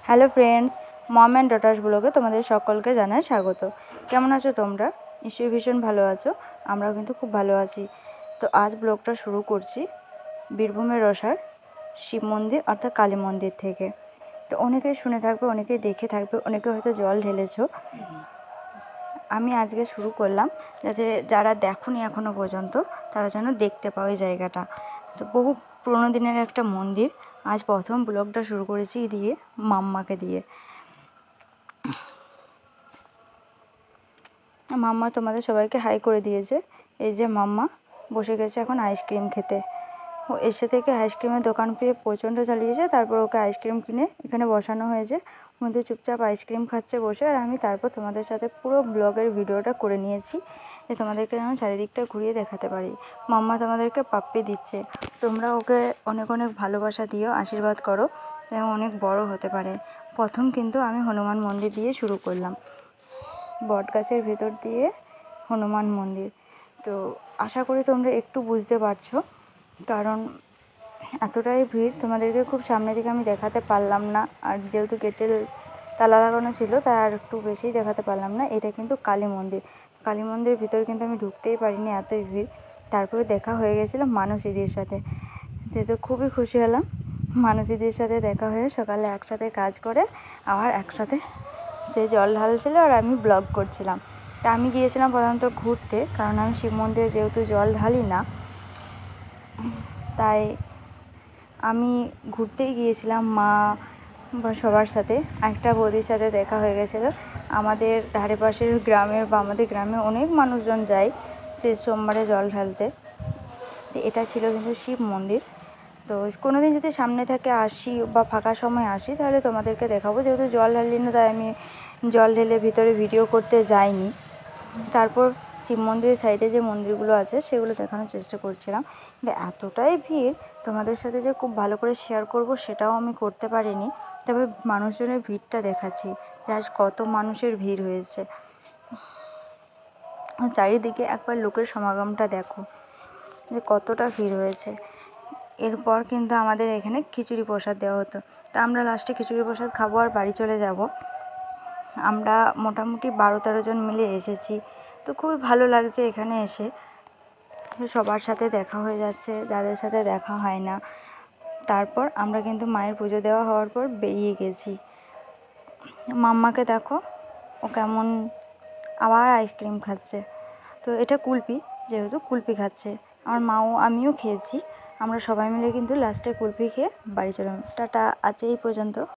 Hello friends, mom and daughters ব্লগে তোমাদের সকলকে জানাই স্বাগত। কেমন আছো তোমরা? নিশ্চয়ই ভীষণ ভালো আছো। আমরাও কিন্তু খুব ভালো আছি। তো আজ ব্লগটা শুরু করছি বীরভূমের রসার শিব মন্দির অর্থাৎ কালী মন্দির থেকে। তো অনেকেই শুনে থাকবে, অনেকেই দেখে থাকবে, অনেকে হয়তো জল ঢেলেছো। আমি আজকে শুরু করলাম যাতে যারা দেখোনি এখনও পর্যন্ত তারা যেন দেখতে পাও এই জায়গাটা। তো বহু পুরোনো দিনের একটা মন্দির। আজ প্রথম ব্লগটা শুরু করেছি দিয়ে মাম্মাকে দিয়ে। মাম্মা তোমাদের সবাইকে হাই করে দিয়েছে। এই যে মাম্মা বসে গেছে এখন আইসক্রিম খেতে। ও এসে থেকে আইসক্রিমের দোকান পেয়ে প্রচণ্ড চালিয়েছে, তারপর ওকে আইসক্রিম কিনে এখানে বসানো হয়েছে। কিন্তু চুপচাপ আইসক্রিম খাচ্ছে বসে, আর আমি তারপর তোমাদের সাথে পুরো ব্লগের ভিডিওটা করে নিয়েছি যে তোমাদেরকে যেন চারিদিকটা ঘুরিয়ে দেখাতে পারি। মাম্মা তোমাদেরকে পাপ্পি দিচ্ছে, তোমরা ওকে অনেক অনেক ভালোবাসা দিও, আশীর্বাদ করো এবং অনেক বড় হতে পারে। প্রথম কিন্তু আমি হনুমান মন্দির দিয়ে শুরু করলাম, বট গাছের ভেতর দিয়ে হনুমান মন্দির। তো আশা করি তোমরা একটু বুঝতে পারছো, কারণ এতটাই ভিড় তোমাদেরকে খুব সামনে থেকে আমি দেখাতে পারলাম না। আর যেহেতু গেটের তালা লাগানো ছিল তাই আর একটু বেশিই দেখাতে পারলাম না। এটা কিন্তু কালী মন্দির। কালী মন্দিরের ভিতরে কিন্তু আমি ঢুকতেই পারিনি, এতই ভিড়। তারপরে দেখা হয়ে গেছিলো মানসীদির সাথে। তো খুবই খুশি হলাম, মানসীদির সাথে দেখা হয়ে সকালে একসাথে কাজ করে আবার একসাথে সে জল ঢালছিল আর আমি ব্লগ করছিলাম। তা আমি গিয়েছিলাম প্রধানত ঘুরতে, কারণ আমি শিব মন্দিরে যেহেতু জল ঢালি না, তাই আমি ঘুরতেই গিয়েছিলাম মা বা সবার সাথে। একটা বৌদির সাথে দেখা হয়ে গেছিলো। আমাদের ধারে পাশের গ্রামে বা আমাদের গ্রামে অনেক মানুষজন যায় শেষ সোমবারে জল ঢালতে। তো এটা ছিল কিন্তু শিব মন্দির। তো কোনো দিন যদি সামনে থেকে আসি বা ফাঁকা সময় আসি তাহলে তোমাদেরকে দেখাবো। যেহেতু জল ঢালি না তাই আমি জল ঢেলে ভিতরে ভিডিও করতে যাইনি। তারপর শিব মন্দিরের সাইডে যে মন্দিরগুলো আছে সেগুলো দেখানোর চেষ্টা করছিলাম। কিন্তু এতটাই ভিড়, তোমাদের সাথে যে খুব ভালো করে শেয়ার করব সেটাও আমি করতে পারিনি। তবে মানুষজনের ভিড়টা দেখাচ্ছি, আজ কত মানুষের ভিড় হয়েছে। চারিদিকে একবার লোকের সমাগমটা দেখো যে কতটা ভিড় হয়েছে। এরপর কিন্তু আমাদের এখানে খিচুড়ি প্রসাদ দেওয়া হতো। তা আমরা লাস্টে খিচুড়ি প্রসাদ খাবো আর বাড়ি চলে যাব। আমরা মোটামুটি 12-13 জন মিলে এসেছি। তো খুবই ভালো লাগছে এখানে এসে, সবার সাথে দেখা হয়ে যাচ্ছে যাদের সাথে দেখা হয় না। তারপর আমরা কিন্তু মায়ের পুজো দেওয়া হওয়ার পর বেরিয়ে গেছি। মাম্মাকে দেখো ও কেমন আবার আইসক্রিম খাচ্ছে। তো এটা কুলপি, যেহেতু কুলপি খাচ্ছে। আমার মাও আমিও খেয়েছি। আমরা সবাই মিলে কিন্তু লাস্টে কুলপি খেয়ে বাড়ি চলে। টাটা, আজ এই পর্যন্ত।